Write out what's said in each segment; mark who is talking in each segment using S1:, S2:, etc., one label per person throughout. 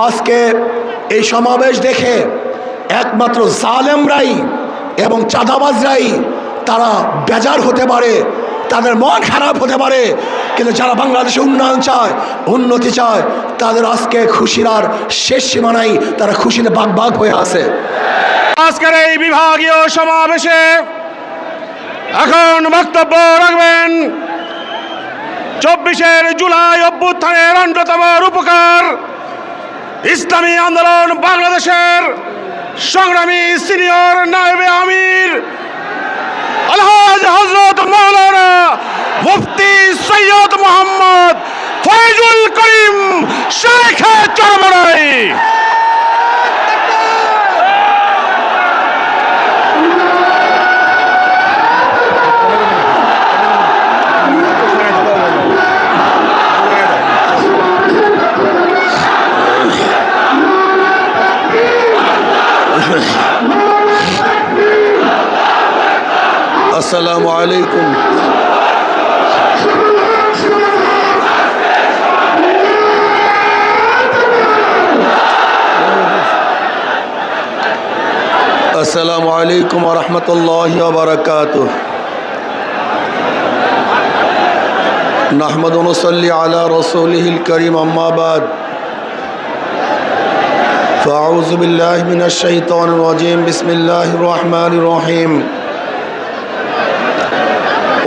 S1: আজকে এই সমাবেশ দেখে একমাত্র জালেমরাই এবং চাঁদাবাজরাই তারা বেজার হতে পারে, তাদের মন খারাপ হতে পারে, কিন্তু যারা বাংলাদেশে উন্নয়ন চায়, উন্নতি চায়, তাদের আজকে খুশির আর শেষ সীমানায়, তারা খুশিতে বাগ হয়ে আছে।
S2: আজকের এই বিভাগীয় সমাবেশে এখন বক্তব্য রাখবেন 24 জুলাই অভ্যুত্থানের অন্যতম রূপকার, ইসলামী আন্দোলন বাংলাদেশের সংগ্রামী সিনিয়র নায়েবে আমির আলহাজ হযরত মাওলানা মুফতি সৈয়দ মোহাম্মদ ফয়জুল করিম শেখে চরমনাই।
S1: আসসালামু আলাইকুম। আসসালামু আলাইকুম ওয়া রাহমাতুল্লাহি ওয়া বারাকাতুহু। নাহমাদু ওয়া নুসাল্লি আলা রাসূলিহিল কারীম, আম্মা বাদ। ফাআউযু বিল্লাহি মিনাশ শাইতানির রাজীম। বিসমিল্লাহির রহমানির রহিম।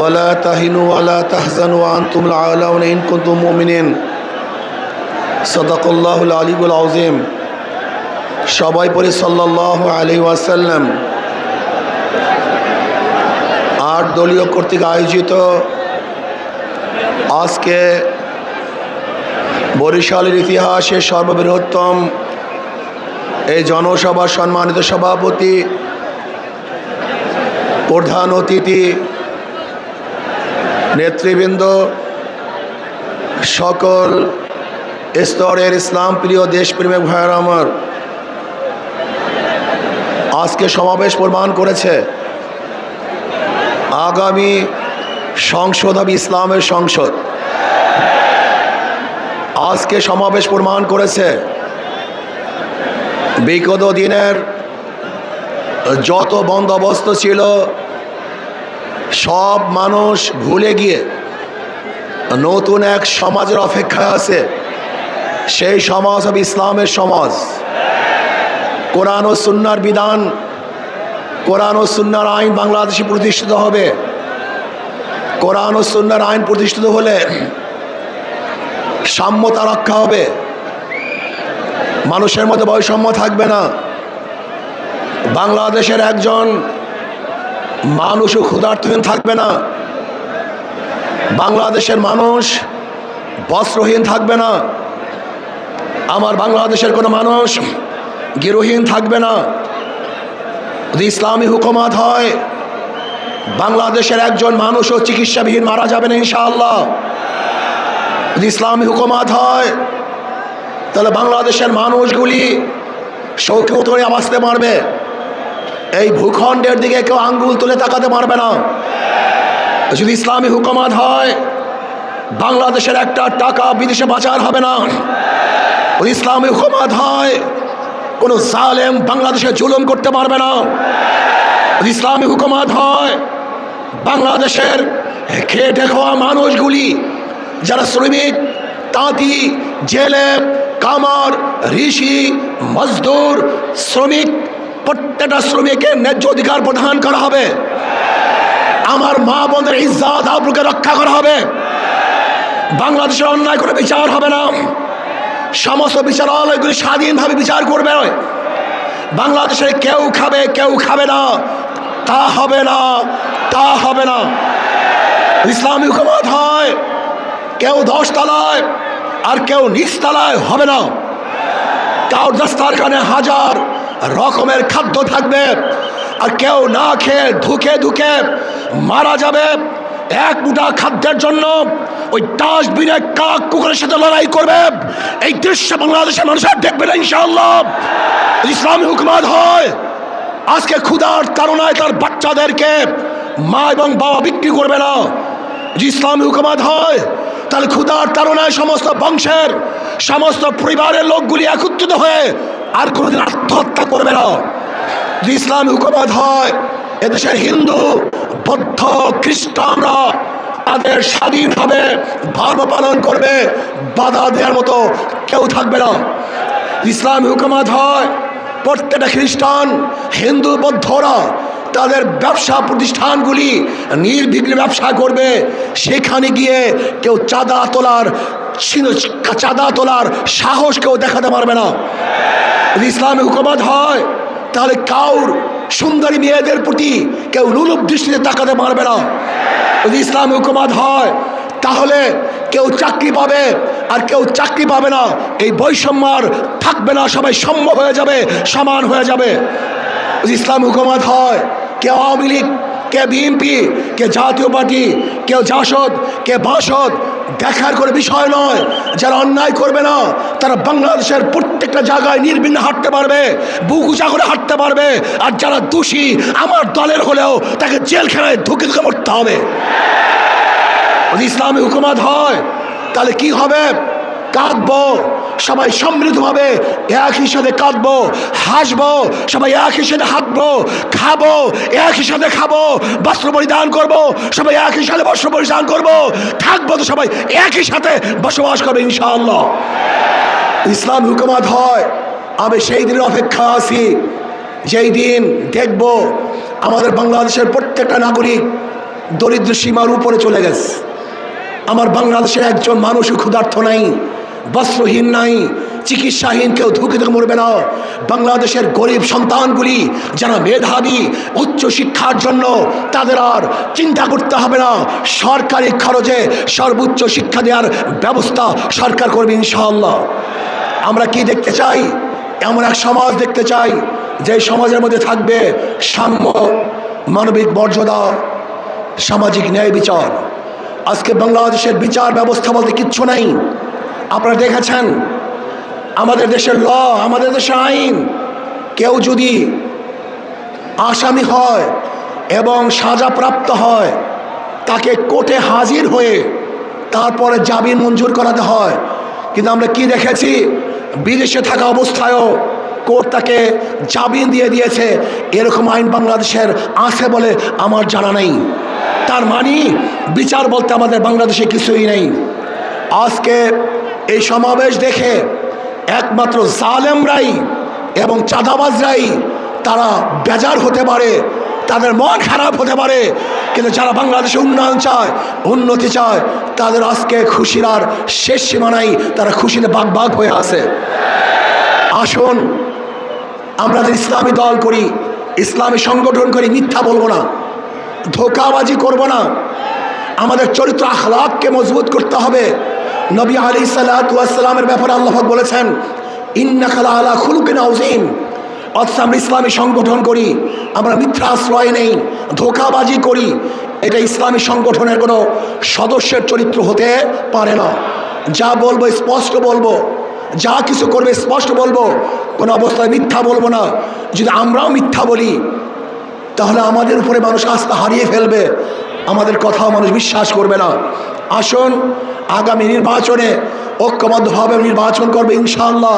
S1: ولا تهنوا ولا تحزنوا وأنتم الأعلون إن كنتم مؤمنين صدق الله العلي العظيم। সবাই পড়ি সাল্লাল্লাহু আলাইহি ওয়াসাল্লাম। 8 দলীয় কর্তৃক আয়োজিত আজকে বরিশালের ইতিহাসে সর্ববৃহত্তম এই জনসভার সম্মানিত সভাপতি, প্রধান অতিথি, নেতৃবৃন্দ, সকল স্তরের ইসলাম প্রিয় দেশপ্রেমিক ভাইয়েরা আমার, আজকে সমাবেশ প্রমাণ করেছে আগামী সংসদ হবে ইসলামের সংসদ। আজকে সমাবেশ প্রমাণ করেছে বিগত দিনের যত বন্দোবস্ত ছিল সব মানুষ ভুলে গিয়ে নতুন এক সমাজের অপেক্ষায় আছে। সেই সমাজ হবে ইসলামের সমাজ। কোরআন ও সুন্নাহর বিধান, কোরআন ও সুন্নাহর আইন বাংলাদেশে প্রতিষ্ঠিত হবে। কোরআন ও সুন্নাহর আইন প্রতিষ্ঠিত হলে সাম্যতা রক্ষা হবে, মানুষের মধ্যে বৈষম্য থাকবে না। বাংলাদেশের একজন মানুষও ক্ষুধার্তহীন থাকবে না, বাংলাদেশের মানুষ বস্ত্রহীন থাকবে না, আমার বাংলাদেশের কোনো মানুষ গৃহহীন থাকবে না। যদি ইসলামী হুকুমত হয়, বাংলাদেশের একজন মানুষও চিকিৎসাবিহীন মারা যাবে না ইনশাআল্লাহ। যদি ইসলামী হুকুমত হয়, তাহলে বাংলাদেশের মানুষগুলি শৌকিয়ত করে বাঁচতে পারবে। এই ভূখণ্ডের দিকে কেউ আঙ্গুল তুলে তাকাতে পারবে না। যদি ইসলামী হুকুমত হয়, বাংলাদেশের একটা টাকা বিদেশে পাচার হবে না। যদি ইসলামী হুকুমত হয়, কোনো জালেম বাংলাদেশে জুলুম করতে পারবে না। যদি ইসলামী হুকুমত হয়, বাংলাদেশের খেটে খাওয়া মানুষগুলি, যারা শ্রমিক, তাঁতি, জেলে, কামার, ঋষি, মজদুর, শ্রমিক, প্রত্যেকটা শ্রমিকের ন্যায্য অধিকার প্রদান করা হবে। আমার মা বোনদের ইজ্জত আবরুকে রক্ষা করা হবে। বাংলাদেশের অন্যায় করে বিচার হবে না, সমস্ত বিচারালয়গুলি স্বাধীনভাবে বিচার করবে। বাংলাদেশে কেউ খাবে কেউ খাবে না, তা হবে না, তা হবে না। ইসলামী হুকুমত হয়, কেউ 10 তলায় আর কেউ নিচ তলায় হবে না। কার দস্তারখানে হাজার রকমের খাদ্য থাকবে, আর কেউ না খেয়ে ধুকে ধুকে মারা যাবে। এক মুঠা খাদ্যের জন্য ওই ডাস্টবিনে কাক কুকুরের সাথে লড়াই করবে। এই দৃশ্য বাংলাদেশের মানুষের দেখবে না ইনশাআল্লাহ। ইসলামী হুকুমত হয়, আজকে ক্ষুধার তাড়নায় তার বাচ্চাদেরকে মা এবং বাবা বিক্রি করবে না। যে ইসলামী হুকুমত হয়, তাহলে ক্ষুধার তাড়নায় সমস্ত বংশের সমস্ত পরিবারের লোকগুলি একত্রিত হয়ে আর কোনোদিন আত্মহত্যা করবে না। যদি ইসলামী হুকুমত হয়, এদেশের হিন্দু, বৌদ্ধ, খ্রিস্টানরা তাদের স্বাধীনভাবে ধর্ম পালন করবে, বাধা দেওয়ার মতো কেউ থাকবে না। ইসলামী হুকুমত হয়, প্রত্যেকটা খ্রিস্টান, হিন্দু, বৌদ্ধরা তাদের ব্যবসা প্রতিষ্ঠানগুলি নির্বিঘ্নে ব্যবসা করবে। সেখানে গিয়ে কেউ চাঁদা তোলার সাহস কেউ দেখাতে পারবে না। যদি ইসলামী হুকুমত হয়, তাহলে কাউর সুন্দরী মেয়েদের প্রতি কেউ লোলুপ দৃষ্টিতে তাকাতে পারবে না। যদি ইসলামী হুকুমত হয়, তাহলে কেউ চাকরি পাবে আর কেউ চাকরি পাবে না, এই বৈষম্য আর থাকবে না, সবাই সম হয়ে যাবে, সমান হয়ে যাবে। যদি ইসলামী হুকুমত হয়, কে আওয়ামী লীগ, কে বিএনপি, কে জাতীয় পার্টি, কেউ জাসদ, কে বাসদ দেখার কোনো বিষয় নয়। যারা অন্যায় করবে না, তারা বাংলাদেশের প্রত্যেকটা জায়গায় নির্বিঘ্নে হাঁটতে পারবে, বুক উঁচা করে হাঁটতে পারবে। আর যারা দোষী আমার দলের হলেও তাকে জেলখানায় ধুকে ধুকে মরতে হবে। যদি ইসলামী হুকুমত হয়, তাহলে কি হবে? কাঁদবো, সবাই সমৃদ্ধভাবে একই সাথে কাঁদবো, হাসবো, সবাই একই সাথে হাঁটবো, খাবো একই সাথে খাবো, বস্ত্র পরিধান করবো, সবাই একই সাথে বস্ত্র পরিধান করবো, থাকবো তো সবাই একই সাথে বসবাস করবে ইনশাআল্লাহ। ইসলাম হুকুমত হয়, আমি সেই দিনের অপেক্ষা আছি যেই দিন দেখব আমাদের বাংলাদেশের প্রত্যেকটা নাগরিক দরিদ্র সীমার উপরে চলে গেছে। আমার বাংলাদেশের একজন মানুষও ক্ষুধার্ত নাই, বস্ত্রহীন নাই, চিকিৎসাহীন কেউ ধুকে ধুকে মরবে না। বাংলাদেশের গরিব সন্তানগুলি যারা মেধাবী, উচ্চ শিক্ষার জন্য তাদের আর চিন্তা করতে হবে না, সরকারি খরচে সর্বোচ্চ শিক্ষা দেওয়ার ব্যবস্থা সরকার করবে ইনশাআল্লাহ। আমরা কি দেখতে চাই? এমন এক সমাজ দেখতে চাই যে সমাজের মধ্যে থাকবে সাম্য, মানবিক মর্যাদা, সামাজিক ন্যায় বিচার। আজকে বাংলাদেশের বিচার ব্যবস্থা বলতে কিচ্ছু নাই। আপনারা দেখেছেন আমাদের দেশের ল, আমাদের দেশের আইন, কেউ যদি আসামি হয় এবং সাজাপ্রাপ্ত হয়, তাকে কোর্টে হাজির হয়ে তারপরে জামিন মঞ্জুর করাতে হয়। কিন্তু আমরা কি দেখেছি? বিদেশে থাকা অবস্থায়ও কোর্ট তাকে জামিন দিয়ে দিয়েছে। এরকম আইন বাংলাদেশের আছে বলে আমার জানা নেই। তার মানে বিচার বলতে আমাদের বাংলাদেশে কিছুই নেই। আজকে এই সমাবেশ দেখে একমাত্র জালেমরাই এবং চাঁদাবাজরাই তারা বেজার হতে পারে, তাদের মন খারাপ হতে পারে, কিন্তু যারা বাংলাদেশে উন্নয়ন চায়, উন্নতি চায়, তাদের আজকে খুশির আর শেষ সীমা নাই, তারা খুশিতে বাগ বাগ হয়ে আছে। আসুন আমরা যে ইসলামী দল করি, ইসলামী সংগঠন করি, মিথ্যা বলবো না, ধোঁকাবাজি করব না। আমাদের চরিত্র আখলাককে মজবুত করতে হবে। নবী আলাইহিসসালাতু ওয়াসসালামের ব্যাপারে আল্লাহ পাক বলেছেন, ইন্নাকা লাআলা খুলুকিন আযীম। অথচ আমরা ইসলামী সংগঠন করি, আমরা মিথ্যা আশ্রয় নেই, ধোঁকাবাজি করি। এটা ইসলামী সংগঠনের কোনো সদস্যের চরিত্র হতে পারে না। যা বলবো স্পষ্ট বলবো, যা কিছু করবে স্পষ্ট বলবো, কোনো অবস্থায় মিথ্যা বলবো না। যদি আমরাও মিথ্যা বলি তাহলে আমাদের উপরে মানুষ আস্থা হারিয়ে ফেলবে, আমাদের কথাও মানুষ বিশ্বাস করবে না। আসুন আগামী নির্বাচনে ঐক্যবদ্ধভাবে নির্বাচন করবে ইনশাআল্লাহ।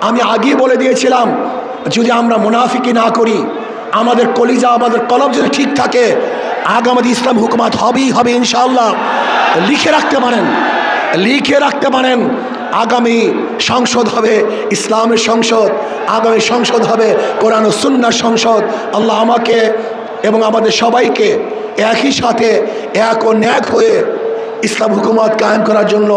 S1: আমি আগেই বলে দিয়েছিলাম, যদি আমরা মুনাফিকি না করি, আমাদের কলিজা, আমাদের কলব যদি ঠিক থাকে, আগামী ইসলাম হুকুমত হবেই হবে ইনশাআল্লাহ। লিখে রাখতে পারেন, লিখে রাখতে পারেন, আগামী সংসদ হবে ইসলামের সংসদ, আগামী সংসদ হবে কোরআন ও সুন্নাহর সংসদ। আল্লাহ আমাকে এবং আমাদের সবাইকে একই সাথে এক ও ন্যাক হয়ে ইসলাম হুকুমত কায়েম করার জন্য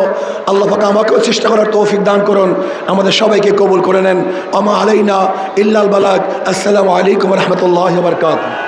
S1: আল্লাহ পাক আমাকেও চেষ্টা করার তৌফিক দান করুন, আমাদের সবাইকে কবুল করে নেন। আমা আলাইনা ইল্লাল বালাগ। আসসালামু আলাইকুম ওয়া রাহমাতুল্লাহি ওয়া বারাকাতুহু।